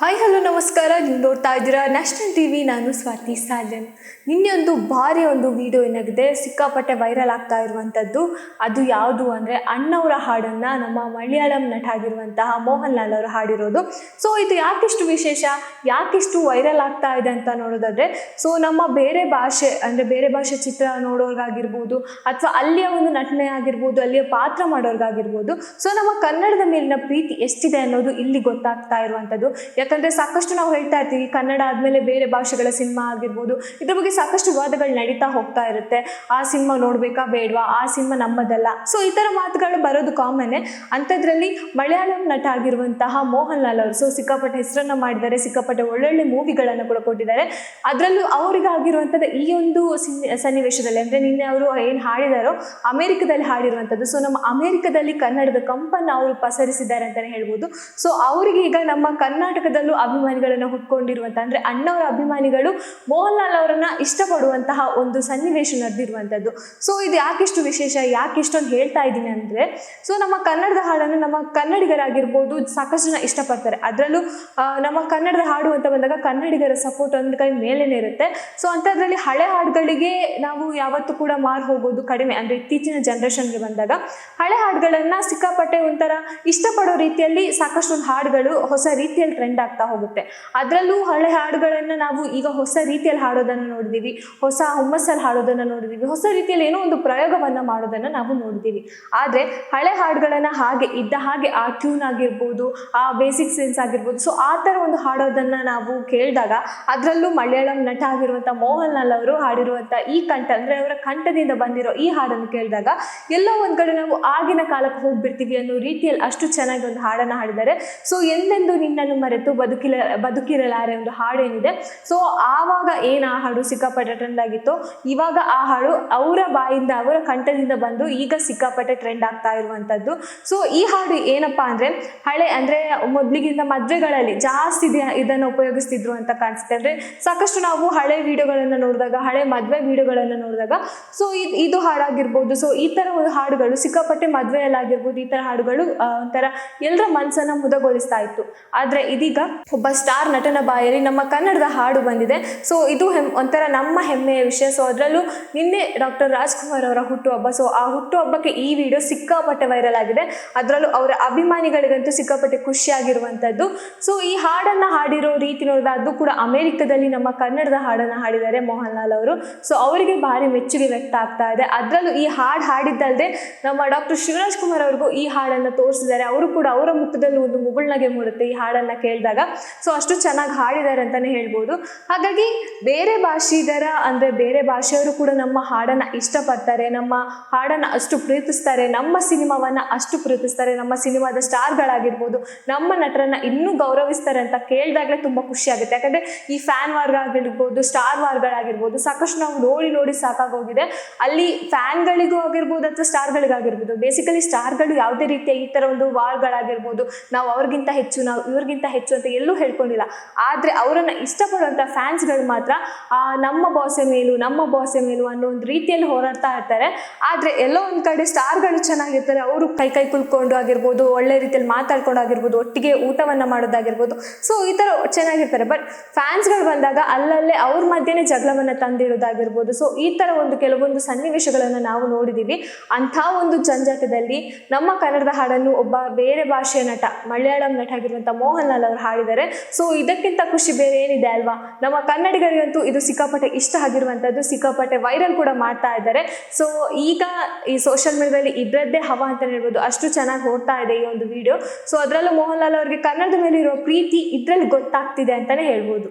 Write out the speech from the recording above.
Hi hello ನಮಸ್ಕಾರ. ನೀವು ನೋಡ್ತಾ ಇದ್ದೀರಾ ನ್ಯಾಷನಲ್ ಟಿವಿ. ನಾನು ಸ್ವಾತಿ ಸಾಜನ್. ನಿನ್ನೆ ಒಂದು ಭಾರಿ ಒಂದು ವಿಡಿಯೋ ಏನಾಗಿದೆ, ಸಿಕ್ಕಾಪಟ್ಟೆ ವೈರಲ್ ಆಗ್ತಾ ಇರುವಂಥದ್ದು. ಅದು ಯಾವುದು ಅಂದರೆ ಅಣ್ಣವರ ಹಾಡನ್ನು ನಮ್ಮ ಮಲಯಾಳಂ ನಟ ಆಗಿರುವಂತಹ ಮೋಹನ್ ಲಾಲ್ ಅವರು ಹಾಡಿರೋದು. ಸೊ ಇದು ಯಾಕಿಷ್ಟು ವಿಶೇಷ, ಯಾಕಿಷ್ಟು ವೈರಲ್ ಆಗ್ತಾ ಇದೆ ಅಂತ ನೋಡೋದಾದರೆ, ಸೊ ನಮ್ಮ ಬೇರೆ ಭಾಷೆ ಅಂದರೆ ಬೇರೆ ಭಾಷೆ ಚಿತ್ರ ನೋಡೋರ್ಗಾಗಿರ್ಬೋದು ಅಥವಾ ಅಲ್ಲಿಯ ಒಂದು ನಟನೆ ಆಗಿರ್ಬೋದು, ಅಲ್ಲಿಯ ಪಾತ್ರ ಮಾಡೋರ್ಗಾಗಿರ್ಬೋದು, ಸೊ ನಮ್ಮ ಕನ್ನಡದ ಮೇಲಿನ ಪ್ರೀತಿ ಎಷ್ಟಿದೆ ಅನ್ನೋದು ಇಲ್ಲಿ ಗೊತ್ತಾಗ್ತಾ ಇರುವಂಥದ್ದು. ಯಾಕಂದರೆ ಸಾಕಷ್ಟು ನಾವು ಹೇಳ್ತಾ ಇರ್ತೀವಿ, ಕನ್ನಡ ಆದಮೇಲೆ ಬೇರೆ ಭಾಷೆಗಳ ಸಿನಿಮಾ ಆಗಿರ್ಬೋದು, ಇದ್ರ ಬಗ್ಗೆ ಸಾಕಷ್ಟು ವಿವಾದಗಳು ನಡೀತಾ ಹೋಗ್ತಾ ಇರುತ್ತೆ. ಆ ಸಿನಿಮಾ ನೋಡಬೇಕಾ ಬೇಡವಾ, ಆ ಸಿನಿಮಾ ನಮ್ಮದಲ್ಲ, ಸೊ ಈ ಥರ ಮಾತುಗಳು ಬರೋದು ಕಾಮನ್ನೇ. ಅಂಥದ್ರಲ್ಲಿ ಮಲಯಾಳಂ ನಟ ಆಗಿರುವಂತಹ ಮೋಹನ್ ಲಾಲ್ ಅವರು ಸೊ ಸಿಕ್ಕಾಪಟ್ಟೆ ಹೆಸರನ್ನು ಮಾಡಿದ್ದಾರೆ, ಸಿಕ್ಕಾಪಟ್ಟೆ ಒಳ್ಳೊಳ್ಳೆ ಮೂವಿಗಳನ್ನು ಕೂಡ ಕೊಟ್ಟಿದ್ದಾರೆ. ಅದರಲ್ಲೂ ಅವರಿಗಾಗಿರುವಂಥದ್ದು ಈ ಒಂದು ಸನ್ನಿವೇಶದಲ್ಲಿ ಅಂದರೆ ನಿನ್ನೆ ಅವರು ಏನು ಹಾಡಿದಾರೋ ಅಮೇರಿಕದಲ್ಲಿ ಹಾಡಿರುವಂಥದ್ದು. ಸೊ ನಮ್ಮ ಅಮೇರಿಕದಲ್ಲಿ ಕನ್ನಡದ ಕಂಪನ್ನು ಅವರು ಪಸರಿಸಿದ್ದಾರೆ ಅಂತಲೇ ಹೇಳ್ಬೋದು. ಸೊ ಅವರಿಗೆ ಈಗ ನಮ್ಮ ಕರ್ನಾಟಕದಲ್ಲೂ ಅಭಿಮಾನಿಗಳನ್ನು ಹುಟ್ಕೊಂಡಿರುವಂಥ ಅಂದರೆ ಅಣ್ಣವರ ಅಭಿಮಾನಿಗಳು ಮೋಹನ್ ಲಾಲ್ ಅವರನ್ನ ಇಷ್ಟಪಡುವಂತಹ ಒಂದು ಸನ್ನಿವೇಶ ನಡೆದಿರುವಂಥದ್ದು. ಸೊ ಇದು ಯಾಕಿಷ್ಟು ವಿಶೇಷ, ಯಾಕಿಷ್ಟೊಂದು ಹೇಳ್ತಾ ಇದ್ದೀನಿ ಅಂದರೆ, ಸೊ ನಮ್ಮ ಕನ್ನಡದ ಹಾಡನ್ನು ನಮ್ಮ ಕನ್ನಡಿಗರಾಗಿರ್ಬೋದು ಸಾಕಷ್ಟು ಜನ ಇಷ್ಟಪಡ್ತಾರೆ. ಅದರಲ್ಲೂ ನಮ್ಮ ಕನ್ನಡದ ಹಾಡು ಅಂತ ಬಂದಾಗ ಕನ್ನಡಿಗರ ಸಪೋರ್ಟ್ ಒಂದು ಕೈ ಮೇಲೇನೆ ಇರುತ್ತೆ. ಸೊ ಅಂಥದ್ರಲ್ಲಿ ಹಳೆ ಹಾಡುಗಳಿಗೆ ನಾವು ಯಾವತ್ತೂ ಕೂಡ ಮಾರು ಹೋಗೋದು ಕಡಿಮೆ. ಅಂದರೆ ಇತ್ತೀಚಿನ ಜನ್ರೇಷನ್ಗೆ ಬಂದಾಗ ಹಳೆ ಹಾಡುಗಳನ್ನು ಸಿಕ್ಕಾಪಟ್ಟೆ ಒಂಥರ ಇಷ್ಟಪಡೋ ರೀತಿಯಲ್ಲಿ ಸಾಕಷ್ಟು ಹಾಡುಗಳು ಹೊಸ ರೀತಿಯಲ್ಲಿ ಟ್ರೆಂಡ್ ಆಗ್ತಾ ಹೋಗುತ್ತೆ. ಅದರಲ್ಲೂ ಹಳೆ ಹಾಡುಗಳನ್ನು ನಾವು ಈಗ ಹೊಸ ರೀತಿಯಲ್ಲಿ ಹಾಡೋದನ್ನು ನೋಡಿದ್ದೀವಿ, ಹೊಸ ಹುಮ್ಮಸ್ಸಲ್ಲಿ ಹಾಡೋದನ್ನು ನೋಡಿದ್ದೀವಿ, ಹೊಸ ರೀತಿಯಲ್ಲಿ ಏನೋ ಒಂದು ಪ್ರಯೋಗವನ್ನು ಮಾಡೋದನ್ನು ನಾವು ನೋಡಿದ್ದೀವಿ. ಆದರೆ ಹಳೆ ಹಾಡುಗಳನ್ನು ಹಾಗೆ ಇದ್ದ ಹಾಗೆ ಆ ಟ್ಯೂನ್ ಆಗಿರ್ಬೋದು, ಆ ಬೇಸಿಕ್ ಸೆನ್ಸ್ ಆಗಿರ್ಬೋದು, ಸೊ ಆ ಥರ ಒಂದು ಹಾಡೋದನ್ನು ನಾವು ಕೇಳಿದಾಗ, ಅದರಲ್ಲೂ ಮಲಯಾಳಂ ನಟ ಆಗಿರುವಂಥ ಮೋಹನ್ ಲಾಲ್ ಅವರು ಹಾಡಿರುವಂಥ ಈ ಕಂಠ ಅಂದರೆ ಅವರ ಕಂಠದಿಂದ ಬಂದಿರೋ ಈ ಹಾಡನ್ನು ಕೇಳಿದಾಗ ಎಲ್ಲೋ ಒಂದು ಕಡೆ ನಾವು ಆಗಿನ ಕಾಲಕ್ಕೆ ಹೋಗ್ಬಿಡ್ತೀವಿ ಅನ್ನೋ ರೀತಿಯಲ್ಲಿ ಅಷ್ಟು ಚೆನ್ನಾಗಿ ಒಂದು ಹಾಡನ್ನು ಹಾಡಿದ್ದಾರೆ. ಸೊ ಎಂದೆಂದು ನಿನ್ನನ್ನು ಮರೆತು ಬದುಕಿರಲಾರೆ ಒಂದು ಹಾಡೇನಿದೆ, ಸೊ ಆವಾಗ ಏನು ಆ ಹಾಡು ಸಿಕ್ಕಾಪಟ್ಟೆ ಟ್ರೆಂಡ್ ಆಗಿತ್ತು, ಇವಾಗ ಆ ಹಾಡು ಅವರ ಬಾಯಿಂದ ಅವರ ಕಂಠದಿಂದ ಬಂದು ಈಗ ಸಿಕ್ಕಾಪಟ್ಟೆ ಟ್ರೆಂಡ್ ಆಗ್ತಾ ಇರುವಂಥದ್ದು. ಸೊ ಈ ಹಾಡು ಏನಪ್ಪಾ ಅಂದರೆ ಹಳೆ ಅಂದರೆ ಮೊದಲಿಗಿಂತ ಮದುವೆಗಳಲ್ಲಿ ಜಾಸ್ತಿ ಇದನ್ನು ಉಪಯೋಗಿಸ್ತಿದ್ರು ಅಂತ ಕಾಣಿಸುತ್ತೆ. ಅಂದರೆ ಸಾಕಷ್ಟು ನಾವು ಹಳೆ ವಿಡಿಯೋಗಳನ್ನು ನೋಡಿದಾಗ, ಹಳೆ ಮದುವೆ ವಿಡಿಯೋಗಳನ್ನು ನೋಡಿದಾಗ ಸೊ ಇದು ಹಾಡಾಗಿರ್ಬೋದು, ಸೊ ಈ ಥರ ಒಂದು ಹಾಡುಗಳು ಸಿಕ್ಕಾಪಟ್ಟೆ ಮದುವೆಯಲ್ಲಾಗಿರ್ಬೋದು, ಈ ಥರ ಹಾಡುಗಳು ಒಂಥರ ಎಲ್ಲರ ಮನಸ್ಸನ್ನು ಮುದಗೊಳಿಸ್ತಾ ಇತ್ತು. ಆದರೆ ಇದೀಗ ಒಬ್ಬ ಸ್ಟಾರ್ ನಟನ ಬಾಯಲ್ಲಿ ನಮ್ಮ ಕನ್ನಡದ ಹಾಡು ಬಂದಿದೆ. ಸೊ ಇದು ಒಂಥರ ನಮ್ಮ ಹೆಮ್ಮೆಯ ವಿಷಯ. ಸೊ ಅದರಲ್ಲೂ ನಿನ್ನೆ ಡಾಕ್ಟರ್ ರಾಜ್ಕುಮಾರ್ ಅವರ ಹುಟ್ಟುಹಬ್ಬ. ಸೊ ಆ ಹುಟ್ಟುಹಬ್ಬಕ್ಕೆ ಈ ವಿಡಿಯೋ ಸಿಕ್ಕಾಪಟ್ಟೆ ವೈರಲ್ ಆಗಿದೆ. ಅದರಲ್ಲೂ ಅವರ ಅಭಿಮಾನಿಗಳಿಗಂತೂ ಸಿಕ್ಕಾಪಟ್ಟೆ ಖುಷಿಯಾಗಿರುವಂಥದ್ದು. ಸೊ ಈ ಹಾಡನ್ನು ಹಾಡಿರೋ ರೀತಿ ನೋಡಿದ್ರೆ ಅದು ಕೂಡ ಅಮೆರಿಕದಲ್ಲಿ ನಮ್ಮ ಕನ್ನಡದ ಹಾಡನ್ನು ಹಾಡಿದ್ದಾರೆ ಮೋಹನ್ ಲಾಲ್ ಅವರು. ಸೊ ಅವರಿಗೆ ಭಾರಿ ಮೆಚ್ಚುಗೆ ವ್ಯಕ್ತ ಆಗ್ತಾ ಇದೆ. ಅದರಲ್ಲೂ ಈ ಹಾಡು ಹಾಡಿದ್ದಲ್ಲದೆ ನಮ್ಮ ಡಾಕ್ಟರ್ ಶಿವರಾಜ್ ಕುಮಾರ್ ಅವ್ರಿಗೂ ಈ ಹಾಡನ್ನು ತೋರಿಸಿದ್ದಾರೆ. ಅವರು ಕೂಡ ಅವರ ಮುಖದಲ್ಲಿ ಒಂದು ಮುಗುಳ್ನಗೆ ಮೂಡುತ್ತೆ ಈ ಹಾಡನ್ನು ಕೇಳಿದಾಗ. ಸೊ ಅಷ್ಟು ಚೆನ್ನಾಗಿ ಹಾಡಿದ್ದಾರೆ ಅಂತಲೇ ಹೇಳ್ಬೋದು. ಹಾಗಾಗಿ ಬೇರೆ ಭಾಷಿಗರ ಅಂದರೆ ಬೇರೆ ಭಾಷೆಯವರು ಕೂಡ ನಮ್ಮ ಹಾಡನ್ನು ಇಷ್ಟಪಡ್ತಾರೆ, ನಮ್ಮ ಹಾಡನ್ನು ಅಷ್ಟು ಪ್ರೀತಿಸ್ತಾರೆ, ನಮ್ಮ ಸಿನಿಮಾವನ್ನು ಅಷ್ಟು ಪ್ರೀತಿಸ್ತಾರೆ, ನಮ್ಮ ಸಿನಿಮಾದ ಸ್ಟಾರ್ಗಳಾಗಿರ್ಬೋದು, ನಮ್ಮ ನಟರನ್ನು ಇನ್ನೂ ಗೌರವಿಸ್ತಾರೆ ಅಂತ ಕೇಳಿದಾಗಲೇ ತುಂಬ ಖುಷಿ ಆಗುತ್ತೆ. ಯಾಕಂದರೆ ಈ ಫ್ಯಾನ್ ವಾರ್ಗಳಾಗಿರ್ಬೋದು, ಸ್ಟಾರ್ ವಾರ್ಗಳಾಗಿರ್ಬೋದು ಸಾಕಷ್ಟು ನಾವು ನೋಡಿ ಸಾಕಾಗೋಗಿದೆ. ಅಲ್ಲಿ ಫ್ಯಾನ್ಗಳಿಗೂ ಆಗಿರ್ಬೋದು ಅಥವಾ ಸ್ಟಾರ್ಗಳಿಗಾಗಿರ್ಬೋದು, ಬೇಸಿಕಲಿ ಸ್ಟಾರ್ಗಳು ಯಾವುದೇ ರೀತಿಯ ಈ ಥರ ಒಂದು ವಾರ್ಗಳಾಗಿರ್ಬೋದು, ನಾವು ಅವ್ರಿಗಿಂತ ಹೆಚ್ಚು, ನಾವು ಇವ್ರಿಗಿಂತ ಹೆಚ್ಚು ಅಂತ ಎಲ್ಲೂ ಹೇಳ್ಕೊಂಡಿಲ್ಲ. ಆದರೆ ಅವರನ್ನು ಇಷ್ಟಪಡುವಂಥ ಫ್ಯಾನ್ಸ್ಗಳು ಮಾತ್ರ ನಮ್ಮ ಬಾಸೆ ಮೇಲೂ ಅನ್ನೋ ಒಂದು ರೀತಿಯಲ್ಲಿ ಹೋರಾಡ್ತಾ ಇರ್ತಾರೆ. ಆದರೆ ಎಲ್ಲೋ ಒಂದು ಕಡೆ ಸ್ಟಾರ್ಗಳು ಚೆನ್ನಾಗಿರ್ತಾರೆ, ಅವರು ಕೈ ಕುಲ್ಕೊಂಡು ಆಗಿರ್ಬೋದು, ಒಳ್ಳೆ ರೀತಿಯಲ್ಲಿ ಮಾತಾಡ್ಕೊಂಡು ಆಗಿರ್ಬೋದು, ಒಟ್ಟಿಗೆ ಊಟವನ್ನು ಮಾಡೋದಾಗಿರ್ಬೋದು, ಸೊ ಈ ಥರ ಚೆನ್ನಾಗಿರ್ತಾರೆ. ಬಟ್ ಫ್ಯಾನ್ಸ್ಗಳು ಬಂದಾಗ ಅಲ್ಲಲ್ಲೇ ಅವ್ರ ಮಧ್ಯೆನೇ ಜಗಳವನ್ನು ತಂದಿಡೋದಾಗಿರ್ಬೋದು, ಸೊ ಈ ಥರ ಒಂದು ಕೆಲವೊಂದು ಸನ್ನಿವೇಶಗಳನ್ನು ನಾವು ನೋಡಿದ್ದೀವಿ. ಅಂಥ ಒಂದು ಜಂಜಾಟದಲ್ಲಿ ನಮ್ಮ ಕನ್ನಡದ ಹಾಡನ್ನು ಒಬ್ಬ ಬೇರೆ ಭಾಷೆಯ ನಟ, ಮಲಯಾಳಂ ನಟ ಆಗಿರುವಂಥ ಮೋಹನ್ ಲಾಲ್ ಅವರು ಹಾಡಿದ್ದಾರೆ. ಸೊ ಇದಕ್ಕಿಂತ ಖುಷಿ ಬೇರೆ ಏನಿದೆ ಅಲ್ವಾ. ನಮ್ಮ ಕನ್ನಡಿಗರಿಗಂತೂ ಇದು ಸಿಕ್ಕಾಪಟ್ಟೆ ಇಷ್ಟ ಆಗಿರುವಂಥದ್ದು, ಸಿಕ್ಕಾಪಟ್ಟೆ ವೈರಲ್ ಕೂಡ ಮಾಡ್ತಾ ಇದ್ದಾರೆ. ಸೊ ಈಗ ಈ ಸೋಷಿಯಲ್ ಮೀಡಿಯಾದಲ್ಲಿ ಇದರದ್ದೇ ಹವಾ ಅಂತ ಹೇಳ್ಬೋದು, ಅಷ್ಟು ಚೆನ್ನಾಗಿ ಓಡ್ತಾ ಇದೆ ಈ ಒಂದು ವಿಡಿಯೋ. ಸೊ ಅದರಲ್ಲೂ ಮೋಹನ್ ಲಾಲ್ ಅವರಿಗೆ ಕನ್ನಡದ ಮೇಲೆ ಇರೋ ಪ್ರೀತಿ ಇದರಲ್ಲಿ ಗೊತ್ತಾಗ್ತಿದೆ ಅಂತಲೇ ಹೇಳ್ಬೋದು.